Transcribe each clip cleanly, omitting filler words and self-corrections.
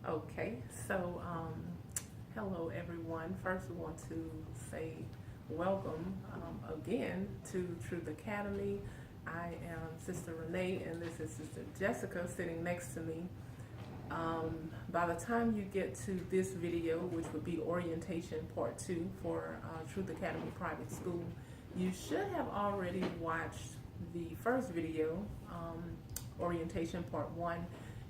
Okay, so hello everyone. First, we want to say welcome again to Truth Academy. I am Sister Renee, and this is Sister Jessica sitting next to me. By the time you get to this video, which would be orientation part 2 for Truth Academy Private School, you should have already watched the first video, orientation part 1.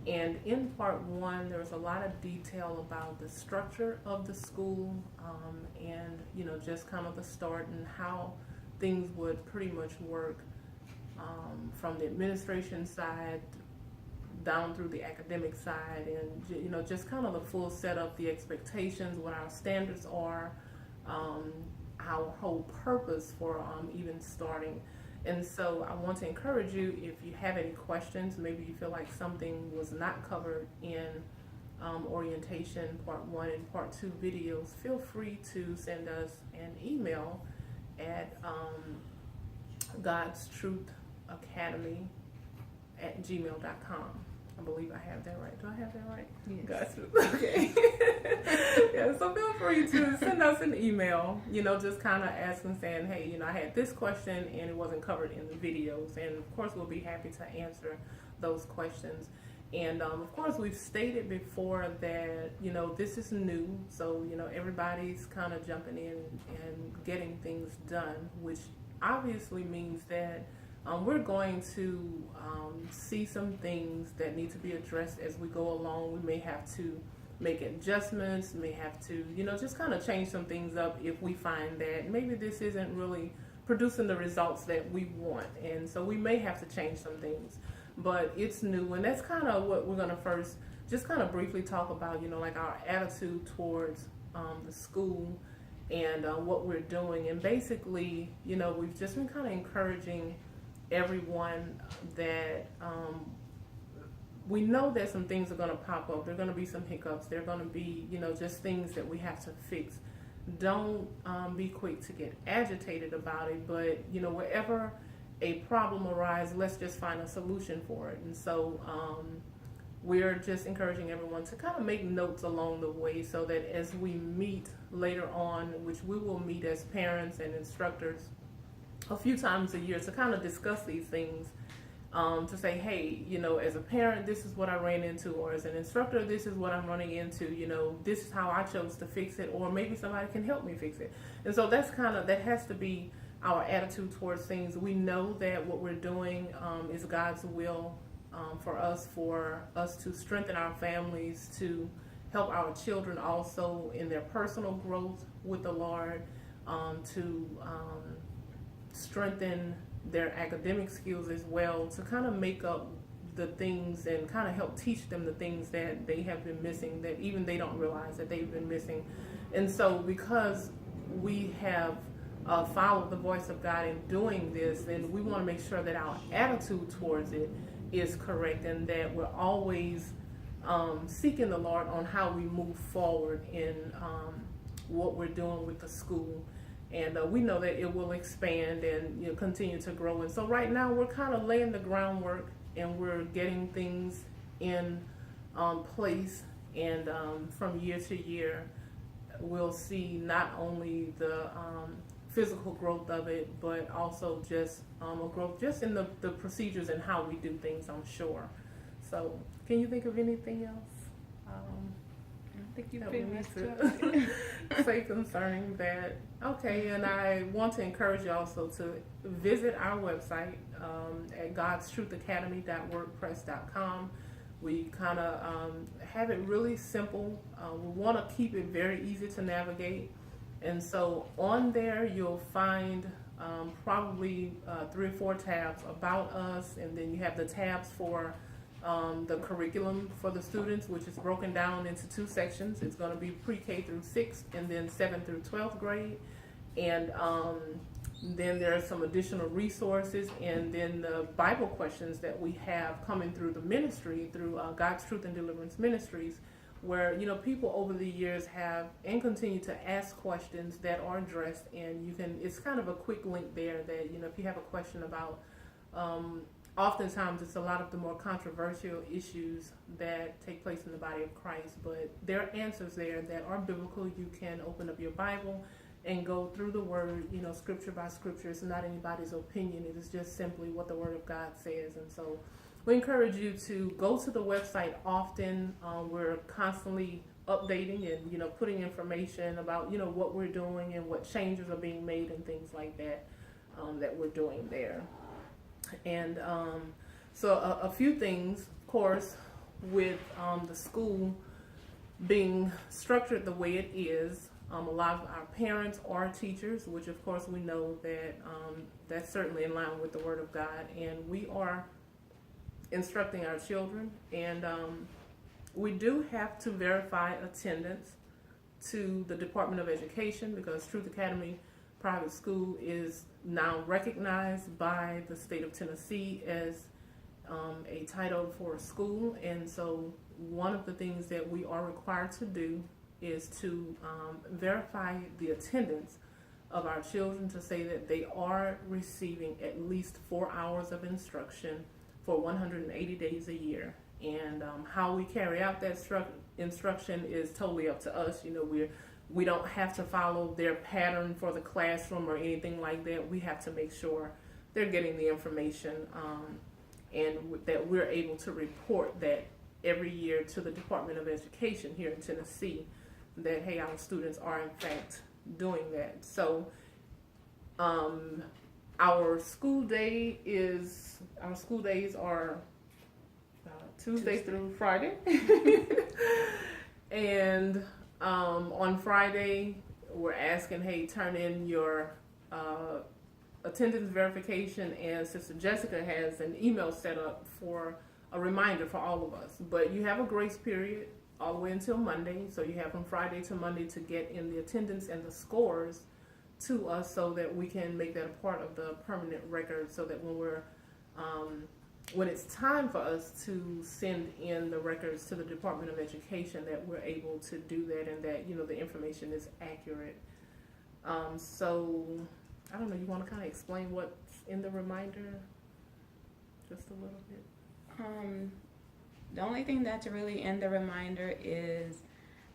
And in part 1, there's a lot of detail about the structure of the school, and just kind of the start and how things would pretty much work, from the administration side down through the academic side, and just kind of the full setup, the expectations, what our standards are, our whole purpose for even starting. And so I want to encourage you, if you have any questions, maybe you feel like something was not covered in orientation part 1 and part 2 videos, feel free to send us an email at God's Truth Academy at gmail.com. I believe I have that right. Do I have that right? Yes. Gotcha. Okay. Yeah, so feel free to send us an email, just kind of asking, saying, hey, I had this question and it wasn't covered in the videos. And of course, we'll be happy to answer those questions. And of course, we've stated before that, this is new. So, everybody's kind of jumping in and getting things done, which obviously means that we're going to see some things that need to be addressed as we go along. We may have to make adjustments, may have to, just kind of change some things up if we find that maybe this isn't really producing the results that we want. And so we may have to change some things, but it's new. And that's kind of what we're going to first just kind of briefly talk about, like our attitude towards the school and what we're doing. And basically, we've just been kind of encouraging everyone that we know that some things are going to pop up. There are going to be some hiccups. There are going to be, just things that we have to fix. Don't be quick to get agitated about it, but, wherever a problem arises, let's just find a solution for it. And so we're just encouraging everyone to kind of make notes along the way so that as we meet later on, which we will meet as parents and instructors a few times a year to kind of discuss these things, to say, hey, as a parent, this is what I ran into, or as an instructor, this is what I'm running into, this is how I chose to fix it, or maybe somebody can help me fix it. And so that has to be our attitude towards things. We know that what we're doing is God's will for us to strengthen our families, to help our children also in their personal growth with the Lord, to strengthen their academic skills as well, to kind of make up the things and kind of help teach them the things that they have been missing, that even they don't realize that they've been missing. And so because we have followed the voice of God in doing this, then we want to make sure that our attitude towards it is correct, and that we're always seeking the Lord on how we move forward in what we're doing with the school. And we know that it will expand and continue to grow. And so right now we're kind of laying the groundwork, and we're getting things in place. And from year to year, we'll see not only the physical growth of it, but also just a growth just in the procedures and how we do things, I'm sure. So can you think of anything else? I think you that pretty we much need covered it. to say concerning that. Okay, and I want to encourage you also to visit our website at godstruthacademy.wordpress.com. We kind of have it really simple. We want to keep it very easy to navigate. And so on there you'll find probably 3 or 4 tabs about us, and then you have the tabs for the curriculum for the students, which is broken down into 2 sections. It's going to be pre-K through 6th, and then 7th through 12th grade. And then there are some additional resources, and then the Bible questions that we have coming through the ministry, through God's Truth and Deliverance Ministries, where people over the years have and continue to ask questions that are addressed. And you can, it's kind of a quick link there that if you have a question about oftentimes it's a lot of the more controversial issues that take place in the body of Christ, but there are answers there that are biblical. You can open up your Bible and go through the word, scripture by scripture. It's not anybody's opinion. It is just simply what the word of God says. And so we encourage you to go to the website often. We're constantly updating and, putting information about, what we're doing and what changes are being made and things like that, that we're doing there. And so a few things, of course, with the school being structured the way it is, a lot of our parents are teachers, which of course we know that that's certainly in line with the Word of God, and we are instructing our children, and we do have to verify attendance to the Department of Education, because Truth Academy Private School is now recognized by the state of Tennessee as a Title IV school. And so one of the things that we are required to do is to verify the attendance of our children to say that they are receiving at least 4 hours of instruction for 180 days a year. And how we carry out that instruction is totally up to us. We don't have to follow their pattern for the classroom or anything like that. We have to make sure they're getting the information and that we're able to report that every year to the Department of Education here in Tennessee that, hey, our students are in fact doing that. So our school days are Tuesday through Friday. And on Friday, we're asking, hey, turn in your attendance verification, and Sister Jessica has an email set up for a reminder for all of us. But you have a grace period all the way until Monday, so you have from Friday to Monday to get in the attendance and the scores to us so that we can make that a part of the permanent record, so that when it's time for us to send in the records to the Department of Education, that we're able to do that, and that the information is accurate. So I don't know, you want to kind of explain what's in the reminder just a little bit? The only thing that's really in the reminder is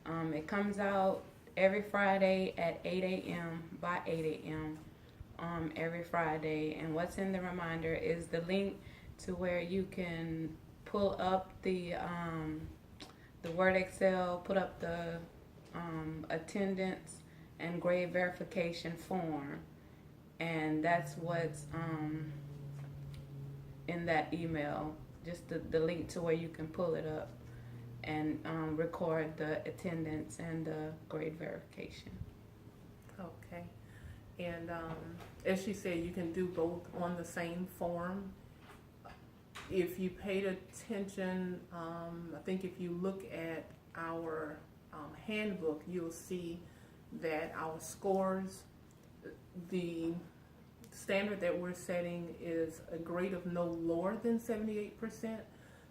it comes out every Friday at 8 a.m. by 8 a.m. Every Friday. And what's in the reminder is the link to where you can pull up the Word Excel, put up the attendance and grade verification form, and that's what's in that email. Just the link to where you can pull it up and record the attendance and the grade verification. Okay. And as she said, you can do both on the same form. If you paid attention, I think if you look at our handbook, you'll see that our scores, the standard that we're setting is a grade of no lower than 78%.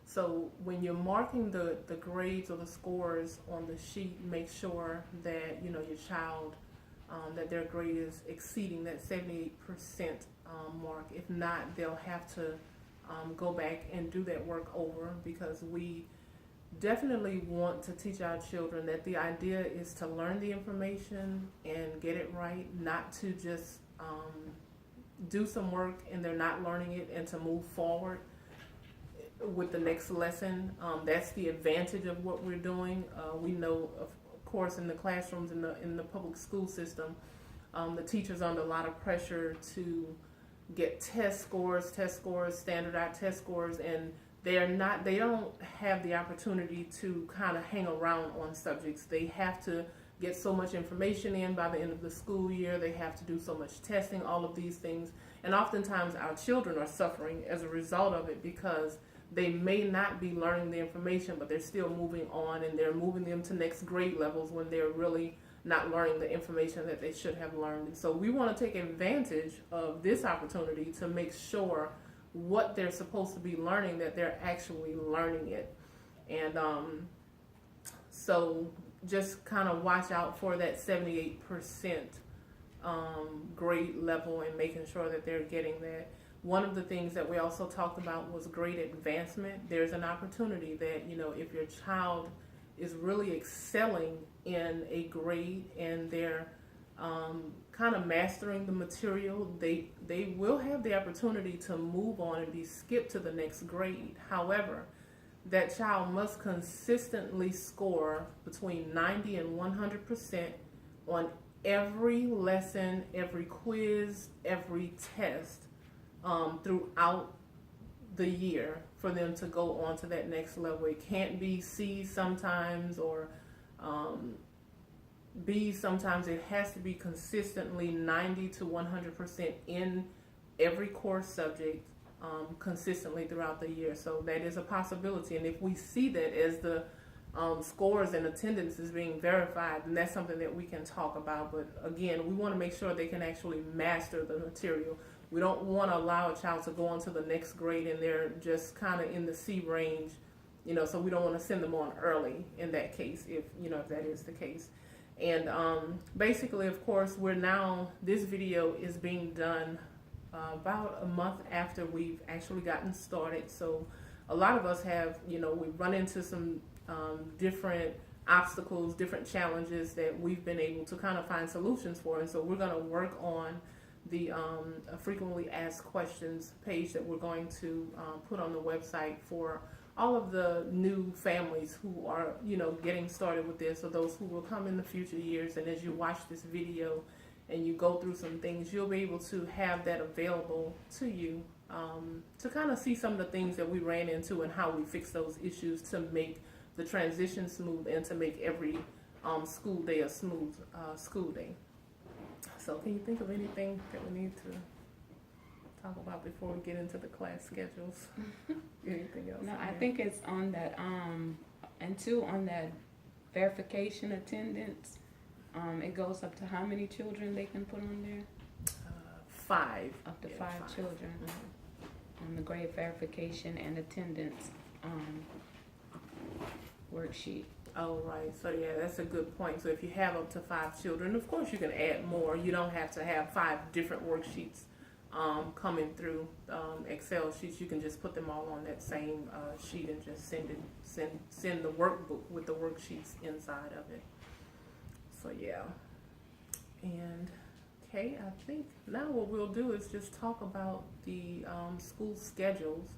So when you're marking the grades or the scores on the sheet, make sure that your child, that their grade is exceeding that 78% mark. If not, they'll have to go back and do that work over, because we definitely want to teach our children that the idea is to learn the information and get it right, not to just do some work and they're not learning it, and to move forward with the next lesson. That's the advantage of what we're doing. We know, of course, in the classrooms in the public school system, the teachers are under a lot of pressure to get test scores, standardized test scores, and they don't have the opportunity to kind of hang around on subjects. They have to get so much information in by the end of the school year. They have to do so much testing, all of these things. And oftentimes our children are suffering as a result of it, because they may not be learning the information, but they're still moving on, and they're moving them to next grade levels when they're really not learning the information that they should have learned. And so we want to take advantage of this opportunity to make sure what they're supposed to be learning, that they're actually learning it. And so just kind of watch out for that 78% grade level, and making sure that they're getting that. One of the things that we also talked about was grade advancement. There's an opportunity that, if your child is really excelling in a grade and they're kind of mastering the material, they will have the opportunity to move on and be skipped to the next grade. However, that child must consistently score between 90 and 100% on every lesson, every quiz, every test throughout the year for them to go on to that next level. It can't be C sometimes or B sometimes. It has to be consistently 90 to 100% in every core subject consistently throughout the year. So that is a possibility. And if we see that as the scores and attendance is being verified, then that's something that we can talk about. But again, we want to make sure they can actually master the material. We don't want to allow a child to go on to the next grade and they're just kind of in the C range, so we don't want to send them on early in that case, if that is the case. And basically, of course, this video is being done about a month after we've actually gotten started. So a lot of us have, we've run into some different obstacles, different challenges that we've been able to kind of find solutions for. And so we're going to work on the frequently asked questions page that we're going to put on the website for all of the new families who are, getting started with this, or those who will come in the future years. And as you watch this video and you go through some things, you'll be able to have that available to you to kind of see some of the things that we ran into and how we fix those issues to make the transition smooth and to make every school day a smooth school day. So can you think of anything that we need to talk about before we get into the class schedules? Anything else? No, I think it's on that, and two, on that verification attendance, it goes up to how many children they can put on there? 5. Up to 5 children. On the grade verification and attendance worksheet. Oh, right. So, yeah, that's a good point. So if you have up to 5 children, of course you can add more. You don't have to have 5 different worksheets coming through Excel sheets. You can just put them all on that same sheet and just send the workbook with the worksheets inside of it. So, yeah. And, okay, I think now what we'll do is just talk about the school schedules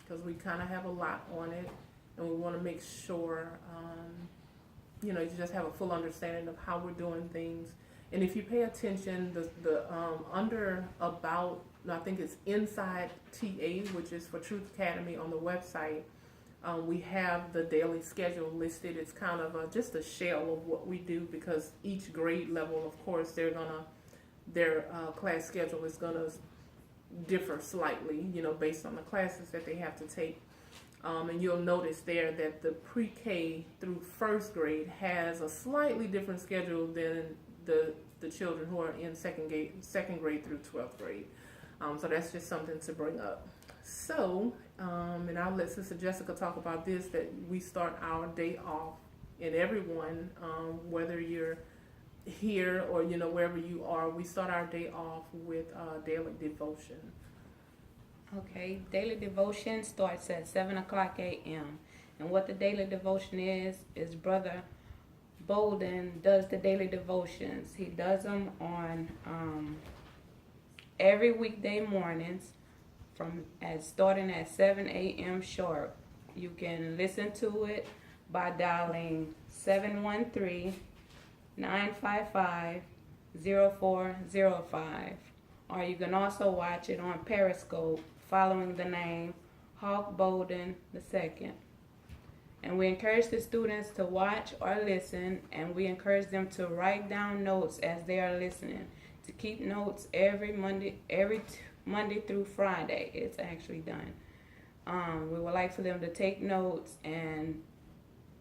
because we kind of have a lot on it. And we want to make sure, you just have a full understanding of how we're doing things. And if you pay attention, the under about, I think it's inside TA, which is for Truth Academy on the website, we have the daily schedule listed. It's kind of just a shell of what we do because each grade level, of course, their class schedule is gonna differ slightly, based on the classes that they have to take. And you'll notice there that the pre-K through first grade has a slightly different schedule than the children who are in second grade through 12th grade. So that's just something to bring up. So, and I'll let Sister Jessica talk about this, that we start our day off, and everyone, whether you're here or, wherever you are, we start our day off with daily devotion. Okay, daily devotion starts at 7 o'clock a.m. And what the daily devotion is Brother Bolden does the daily devotions. He does them on every weekday mornings starting at 7 a.m. sharp. You can listen to it by dialing 713-955-0405. Or you can also watch it on Periscope following the name Hawk Bolden II. And we encourage the students to watch or listen, and we encourage them to write down notes as they are listening. To keep notes every Monday through Friday. It's actually done. We would like for them to take notes, and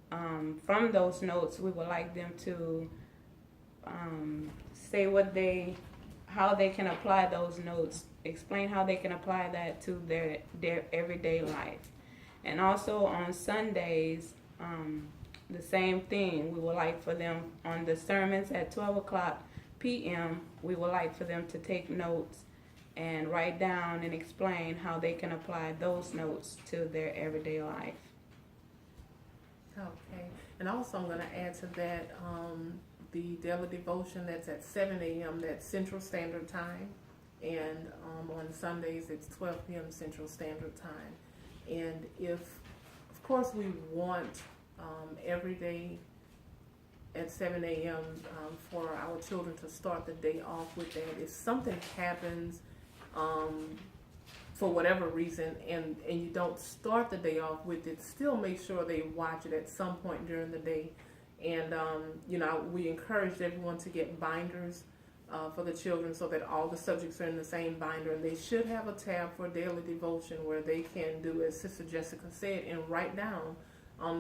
from those notes, we would like them to say how they can apply those notes. Explain how they can apply that to their everyday life. And also on Sundays, the same thing. We would like for them on the sermons at 12 o'clock P.E.M. We would like for them to take notes and write down and explain how they can apply those notes to their everyday life. Okay. And also I'm going to add to that the daily devotion that's at 7 a.m. That's Central Standard Time. And on Sundays it's 12 p.m. Central Standard Time. And if, of course, we want every day at 7 a.m. For our children to start the day off with that. If something happens for whatever reason and you don't start the day off with it, still make sure they watch it at some point during the day. And, we encouraged everyone to get binders for the children so that all the subjects are in the same binder. And they should have a tab for daily devotion where they can do, as Sister Jessica said, and write down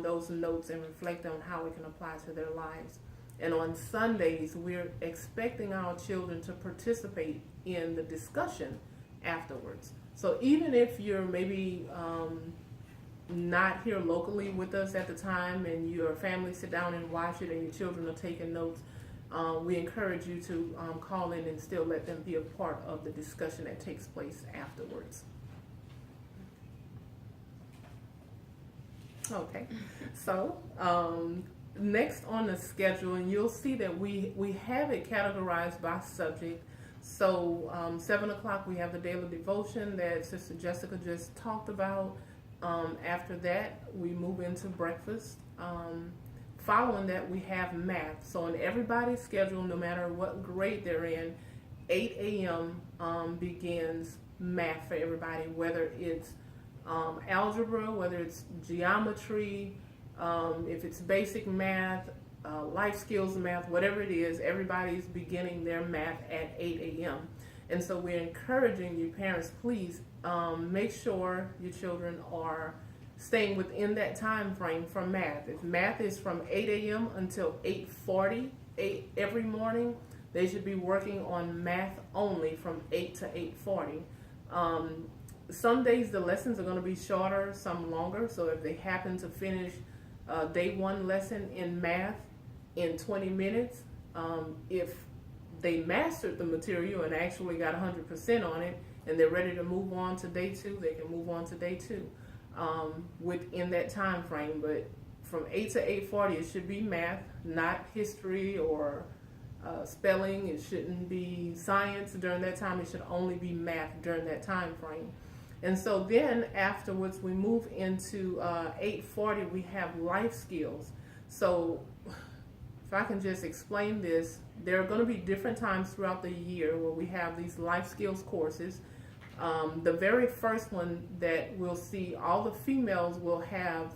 those notes and reflect on how it can apply to their lives. And on Sundays, we're expecting our children to participate in the discussion afterwards. So even if you're maybe not here locally with us at the time and your family sit down and watch it and your children are taking notes, we encourage you to call in and still let them be a part of the discussion that takes place afterwards. Okay, so next on the schedule, and you'll see that we have it categorized by subject. So 7 o'clock we have the daily devotion that Sister Jessica just talked about. After that we move into breakfast. Following that we have math. So in everybody's schedule, no matter what grade they're in, 8 a.m. Begins math for everybody, whether it's algebra, whether it's geometry, if it's basic math, life skills math, whatever it is, everybody's beginning their math at 8 a.m. And so we're encouraging you parents, please make sure your children are staying within that time frame for math. If math is from 8 a.m. until 8:40 every morning, they should be working on math only from 8 to 8:40. Some days the lessons are going to be shorter, some longer. So if they happen to finish day one lesson in math in 20 minutes, if they mastered the material and actually got 100% on it and they're ready to move on to day two, they can move on to day two within that time frame. But from 8 to 8:40 it should be math, not history or spelling. It shouldn't be science during that time. It should only be math during that time frame. And so then afterwards we move into 8:40, we have life skills. So if I can just explain this, there are going to be different times throughout the year where we have these life skills courses. The very first one that we'll see, all the females will have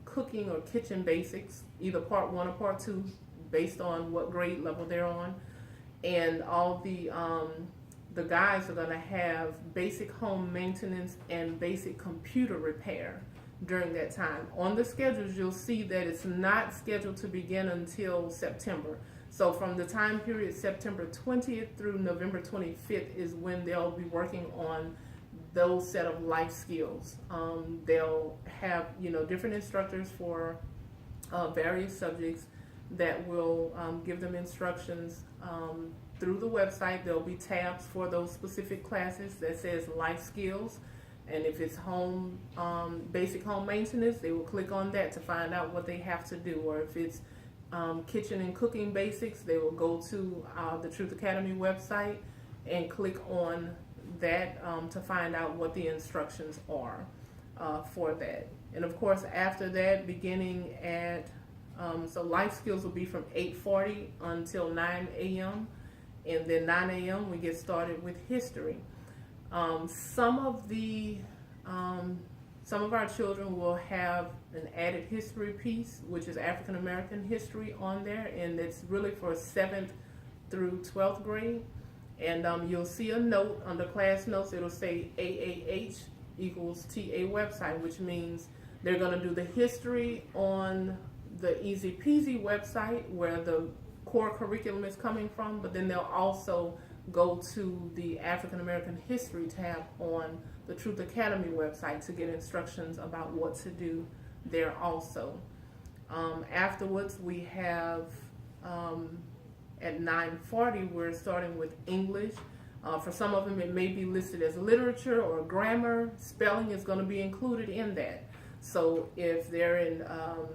cooking or kitchen basics, either part 1 or part 2, based on what grade level they're on. And all the guys are going to have basic home maintenance and basic computer repair during that time. On the schedules, you'll see that it's not scheduled to begin until September. So from the time period September 20th through November 25th is when they'll be working on those set of life skills. They'll have, different instructors for various subjects that will give them instructions through the website. There'll be tabs for those specific classes that says life skills. And if it's home, basic home maintenance, they will click on that to find out what they have to do. Or if it's kitchen and cooking basics, they will go to the Truth Academy website and click on that to find out what the instructions are for that. And of course, after that, beginning at, so life skills will be from 8:40 until 9 a.m. And then 9 a.m. we get started with history. Some of our children will have an added history piece, which is African American history on there, and it's really for 7th through 12th grade. And you'll see a note under class notes. It'll say AAH equals TA website, which means they're going to do the history on the Easy Peasy website where the core curriculum is coming from, but then they'll also go to the African American History tab on the Truth Academy website to get instructions about what to do there also. Afterwards, we have at 9:40 we're starting with English. For some of them, it may be listed as literature or grammar. Spelling is going to be included in that. So if they're in,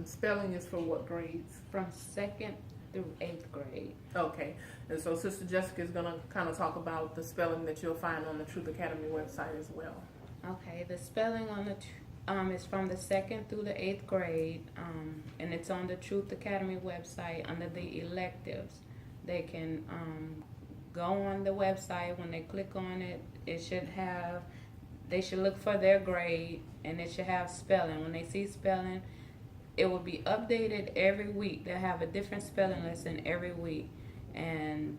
spelling is for what grades? From 2nd through 8th grade. Okay, and so Sister Jessica is going to kind of talk about the spelling that you'll find on the Truth Academy website as well. Okay, the spelling on the is from the 2nd through the 8th grade, and it's on the Truth Academy website under the electives. They can go on the website. When they click on it, they should look for their grade, and it should have spelling. When they see spelling, it will be updated every week. They'll have a different spelling lesson every week, and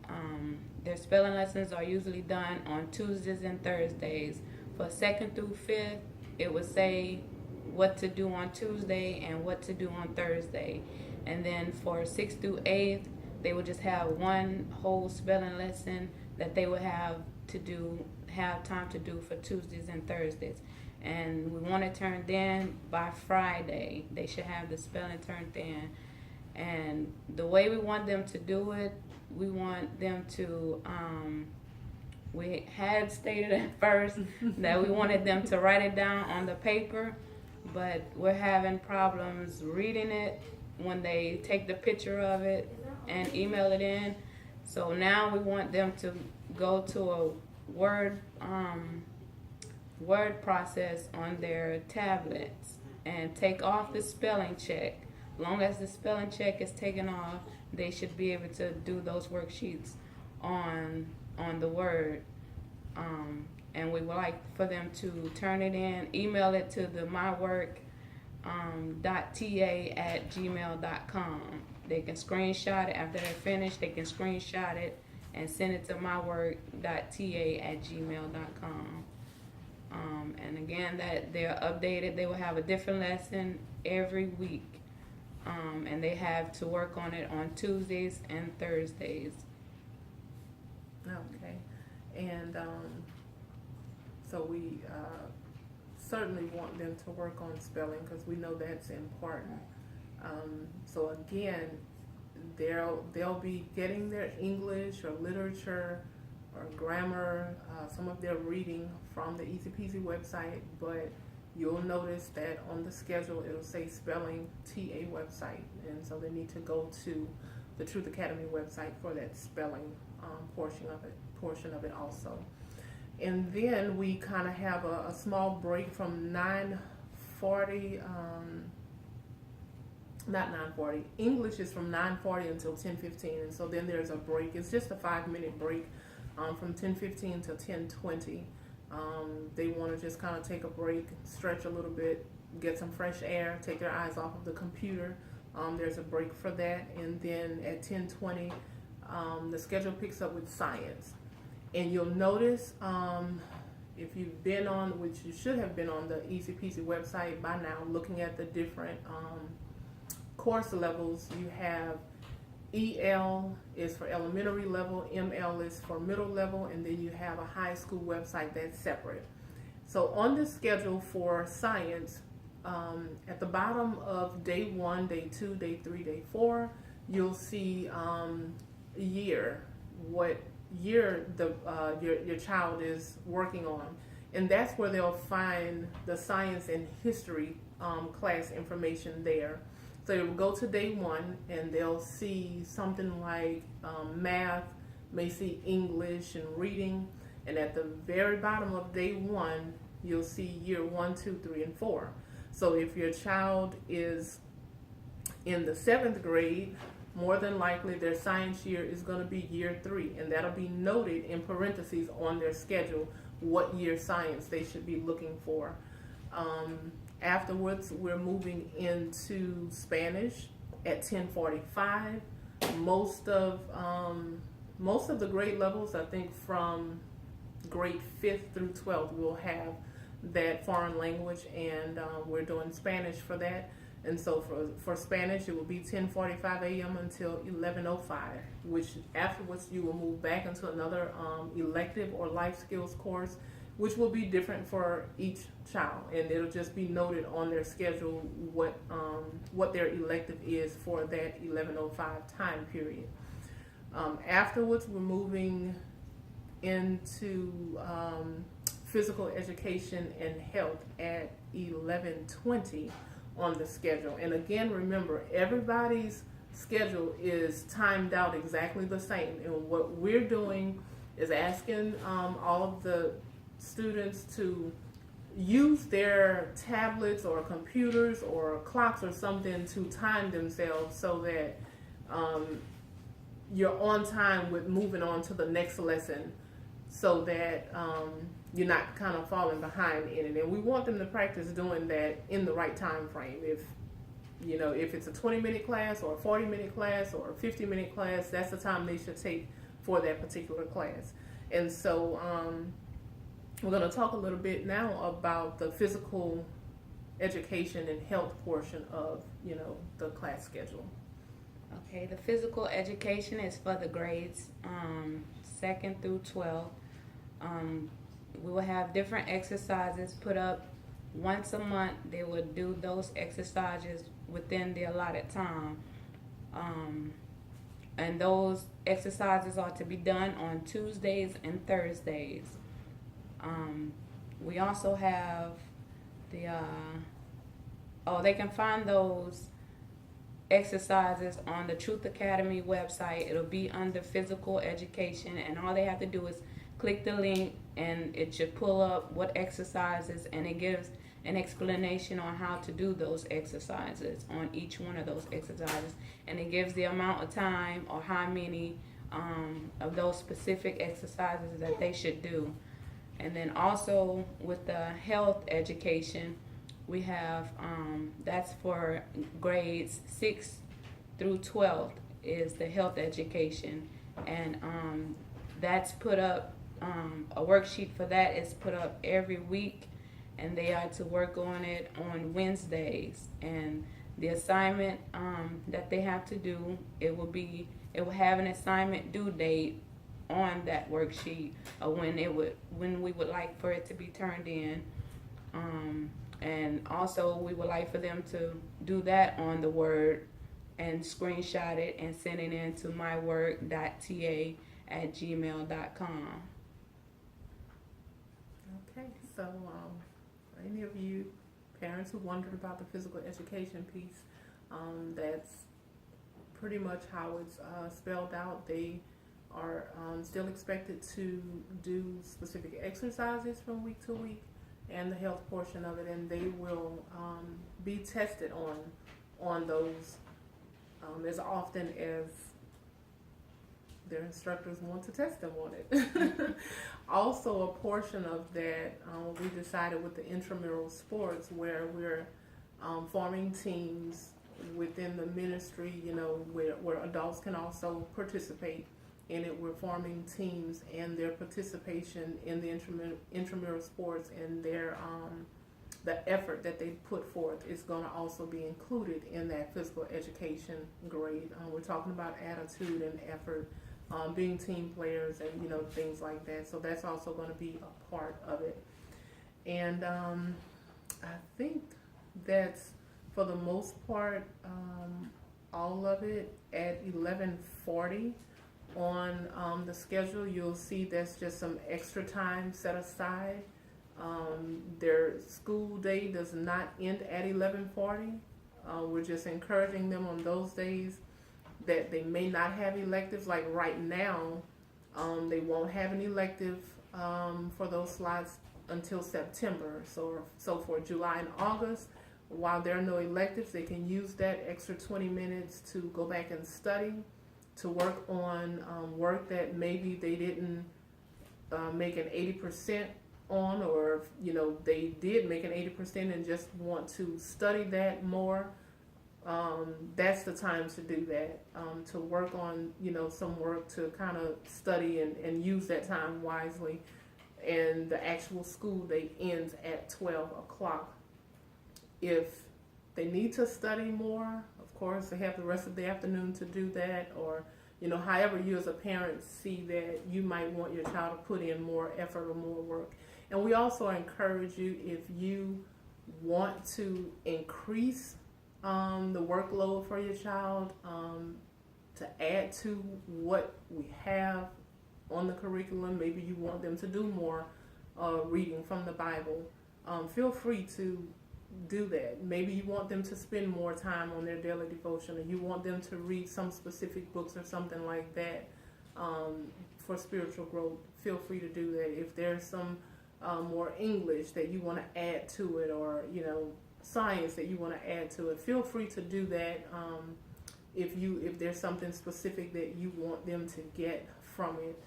their spelling lessons are usually done on Tuesdays and Thursdays. For 2nd through 5th, it would say what to do on Tuesday and what to do on Thursday. And then for 6th through 8th, they would just have one whole spelling lesson that they would have time to do for Tuesdays and Thursdays. And we want it turned in by Friday. They should have the spelling turned in. And the way we want them to do it, we want them to, we had stated at first that we wanted them to write it down on the paper, but we're having problems reading it when they take the picture of it and email it in. So now we want them to go to a word process on their tablets and take off the spelling check. As long as the spelling check is taken off, they should be able to do those worksheets on the Word. And we would like for them to turn it in, email it to the mywork.ta@gmail.com. They can screenshot it after they're finished. They can screenshot it and send it to mywork.ta@gmail.com. And again, that they're updated. They will have a different lesson every week. And they have to work on it on Tuesdays and Thursdays. Okay. And so we certainly want them to work on spelling because we know that's important. So again, they'll be getting their English or literature or grammar, some of their reading from the Easy Peasy website, but you'll notice that on the schedule it'll say spelling TA website, and so they need to go to the Truth Academy website for that spelling portion of it also. And then we kind of have a small break from 9:40. Not 9:40. English is from 9:40 until 10:15, and so then there's a break. It's just a 5-minute break from 10:15 to 10:20. They want to just kind of take a break, stretch a little bit, get some fresh air, take their eyes off of the computer. There's a break for that, and then at 10:20, the schedule picks up with science. And you'll notice, if you've been on, which you should have been on the Easy Peasy website by now, looking at the different course levels, you have EL is for elementary level, ML is for middle level, and then you have a high school website that's separate. So on the schedule for science, at the bottom of day 1, day 2, day 3, day 4, you'll see year, what year your child is working on, and that's where they'll find the science and history class information there. So they will go to day 1 and they'll see something like math, may see English and reading, and at the very bottom of day 1 you'll see year 1, 2, 3, and 4. So if your child is in the 7th grade, more than likely their science year is going to be year 3, and that'll be noted in parentheses on their schedule what year science they should be looking for. Afterwards, we're moving into Spanish at 10:45. Most of the grade levels, I think from grade 5th through 12th, will have that foreign language, and we're doing Spanish for that. And so for Spanish, it will be 10:45 a.m. until 11:05, which afterwards you will move back into another elective or life skills course, which will be different for each child, and it'll just be noted on their schedule what their elective is for that 11:05 time period. Afterwards, we're moving into physical education and health at 11:20 on the schedule. And again, remember, everybody's schedule is timed out exactly the same. And what we're doing is asking all of the students to use their tablets or computers or clocks or something to time themselves so that you're on time with moving on to the next lesson, so that you're not kind of falling behind in it. And we want them to practice doing that in the right time frame. If it's a 20-minute class or a 40-minute class or a 50-minute class, that's the time they should take for that particular class. And so we're going to talk a little bit now about the physical education and health portion of, the class schedule. Okay, the physical education is for the grades 2nd through 12th. We will have different exercises put up once a month. They will do those exercises within the allotted time. And those exercises are to be done on Tuesdays and Thursdays. We also have they can find those exercises on the Truth Academy website. It'll be under physical education, and all they have to do is click the link, and it should pull up what exercises, and it gives an explanation on how to do those exercises on each one of those exercises, and it gives the amount of time or how many of those specific exercises that they should do. And then also with the health education, we have that's for grades 6 through 12 is the health education, and that's put up, a worksheet for that is put up every week, and they are to work on it on Wednesdays. And the assignment that they have to do, it will have an assignment due date on that worksheet of when we would like for it to be turned in. And also we would like for them to do that on the Word and screenshot it and send it in to mywork.ta@gmail.com. Okay, so for any of you parents who wondered about the physical education piece, that's pretty much how it's spelled out. They are still expected to do specific exercises from week to week, and the health portion of it, and they will be tested on those as often as their instructors want to test them on it. Also, a portion of that we decided with the intramural sports, where we're forming teams within the ministry, where adults can also participate in it. We're forming teams, and their participation in the intramural sports and their the effort that they put forth is going to also be included in that physical education grade. We're talking about attitude and effort, being team players, and things like that. So that's also going to be a part of it. And I think that's for the most part all of it. At 11:40 on the schedule, you'll see that's just some extra time set aside. Their school day does not end at 11:40. We're just encouraging them on those days that they may not have electives. Like right now, they won't have an elective for those slots until September. So for July and August, while there are no electives, they can use that extra 20 minutes to go back and study, to work on work that maybe they didn't make an 80% on, or they did make an 80% and just want to study that more. That's the time to do that, to work on some work, to kind of study and use that time wisely. And the actual school day ends at 12 o'clock. If they need to study more, of course, they have the rest of the afternoon to do that, or however you as a parent see that you might want your child to put in more effort or more work. And we also encourage you, if you want to increase the workload for your child, to add to what we have on the curriculum. Maybe you want them to do more reading from the Bible. Feel free to do that. Maybe you want them to spend more time on their daily devotion, or you want them to read some specific books or something like that for spiritual growth. Feel free to do that. If there's some more English that you want to add to it, or science that you want to add to it, feel free to do that. If there's something specific that you want them to get from it.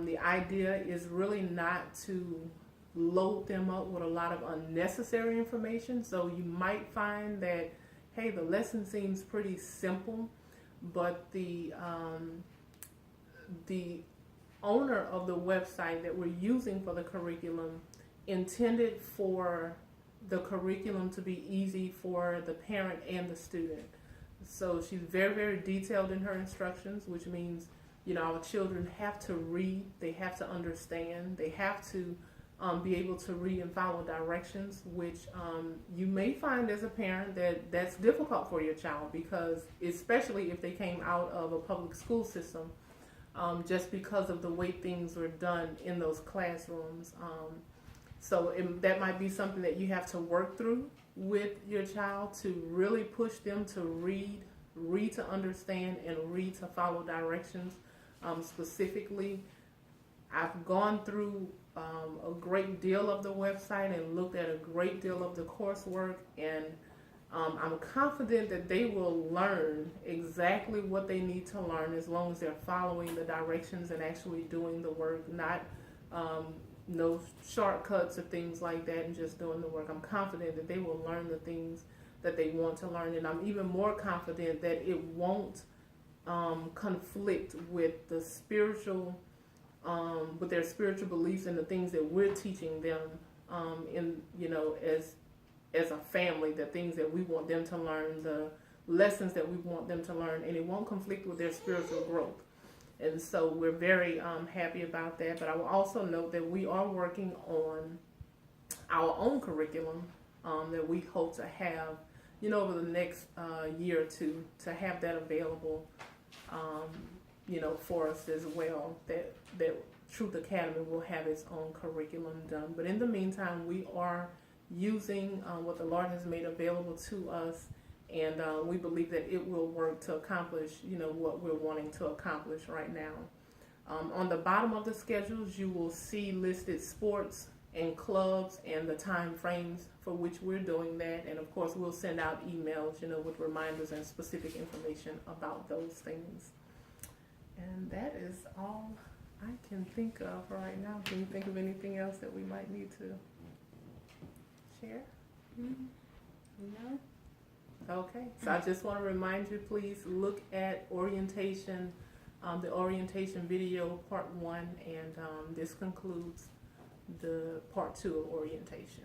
The idea is really not to load them up with a lot of unnecessary information. So you might find that, hey, the lesson seems pretty simple, but the owner of the website that we're using for the curriculum intended for the curriculum to be easy for the parent and the student. So she's very, very detailed in her instructions, which means, our children have to read, they have to understand, they have to be able to read and follow directions, which you may find as a parent that that's difficult for your child, because especially if they came out of a public school system, just because of the way things were done in those classrooms. So that might be something that you have to work through with your child, to really push them to read to understand, and read to follow directions. Specifically, I've gone through a great deal of the website and looked at a great deal of the coursework, and I'm confident that they will learn exactly what they need to learn, as long as they're following the directions and actually doing the work, not no shortcuts or things like that, and just doing the work. I'm confident that they will learn the things that they want to learn, and I'm even more confident that it won't conflict with the spiritual, with their spiritual beliefs and the things that we're teaching them as a family, the things that we want them to learn, the lessons that we want them to learn, and it won't conflict with their spiritual growth. And so we're very happy about that. But I will also note that we are working on our own curriculum that we hope to have, over the next year or two, to have that available, for us as well. That Truth Academy will have its own curriculum done. But in the meantime, we are using what the Lord has made available to us, and we believe that it will work to accomplish, what we're wanting to accomplish right now. On the bottom of the schedules, you will see listed sports and clubs and the time frames for which we're doing that. And of course, we'll send out emails, with reminders and specific information about those things. And that is all I can think of right now. Can you think of anything else that we might need to share? No. Okay, so I just want to remind you, please look at orientation, the orientation video part 1, and this concludes the part 2 of orientation.